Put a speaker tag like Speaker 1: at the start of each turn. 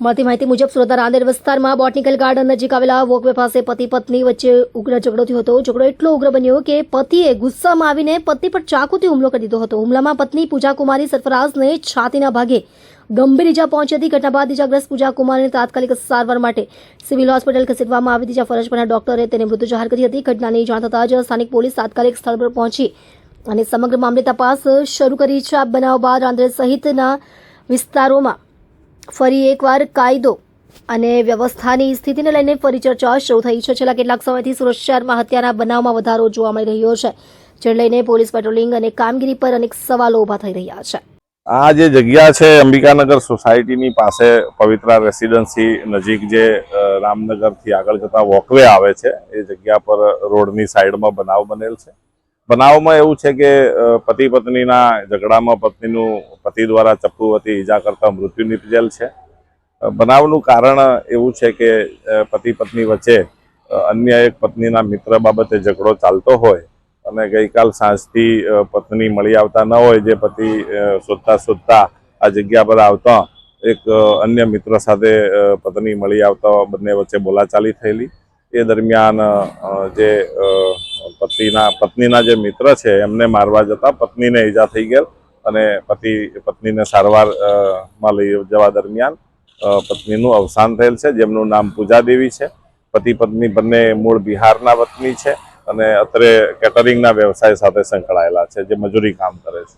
Speaker 1: મળતી માહિતી મુજબ સુરતના રાંદેર વિસ્તારમાં બોટનિકલ ગાર્ડન નજીક આવેલા વોકવે પાસે પતિ પત્ની વચ્ચે ઉગ્ર ઝઘડો થયો હતો. ઝઘડો એટલો ઉગ્ર બન્યો કે પતિએ ગુસ્સામાં આવીને પત્ની પર ચાકુથી હુમલો કરી દીધો હતો. હુમલામાં પત્ની પૂજા કુમારી સરફરાઝને છાતીના ભાગે ગંભીર ઈજા પહોંચી હતી. ઘટના બાદ ઈજાગ્રસ્ત પૂજા કુમારીને તાત્કાલિક સારવાર માટે સિવિલ હોસ્પિટલ ખસેડવામાં આવી હતી, જ્યાં ફરજ પરના ડોક્ટરે તેને મૃત જાહેર કરી હતી. ઘટનાની જાણ થતાં જ સ્થાનિક પોલીસ તાત્કાલિક સ્થળ પર પહોંચી અને સમગ્ર મામલે તપાસ શરૂ કરી છે. આ બનાવ બાદ રાંદેર સહિતના વિસ્તારોમાં ફરી એકવાર કાયદો અને વ્યવસ્થાની સ્થિતિને લઈને ફરી ચર્ચા શરૂ થઈ છે. છેલ્લા કેટલાક સમયથી સુરત શહેરમાં હત્યાના બનાવમાં વધારો જોવા મળી રહ્યો છે, જેને લઈને પોલીસ પેટ્રોલિંગ અને કામગીરી પર અનેક સવાલો ઊભા થઈ રહ્યા છે.
Speaker 2: આ જે જગ્યા છે અંબિકાનગર સોસાયટીની પાસે પવિત્રા રેસિડેન્સી નજીક જે રામનગરથી આગળ જતા વોકવે આવે છે, એ જગ્યા પર રોડની સાઈડમાં બનાવ બનેલ છે. બનાવમાં એવું છે કે પતિ પત્નીના ઝઘડામાં પતિ દ્વારા ચપ્પુથી ઈજા કરતા મૃત્યુ નિપજેલ છે. બનાવનું કારણ એવું છે કે પતિ પત્ની વચ્ચે અન્ય એક પત્નીના મિત્ર બાબતે ઝઘડો ચાલતો હોય અને ગઈકાલ સાંજથી પત્ની મળી આવતા ન હોય, જે પતિ શોધતા આ જગ્યા પર આવતા એક અન્ય મિત્ર સાથે પત્ની મળી આવતા બંને વચ્ચે બોલાચાલી થયેલી. એ દરમિયાન જે પત્નીના જે મિત્ર છે એમને મારવા જતા પત્નીને ઈજા થઈ ગયેલ અને પત્નીને સારવારમાં લઈ જવા દરમિયાન પત્નીનું અવસાન થયેલ છે, જેમનું નામ પૂજા દેવી છે. પતિ પત્ની બંને મૂળ બિહારના વતની છે અને અત્રે કેટરિંગના વ્યવસાય સાથે સંકળાયેલા છે, જે મજૂરી કામ કરે છે.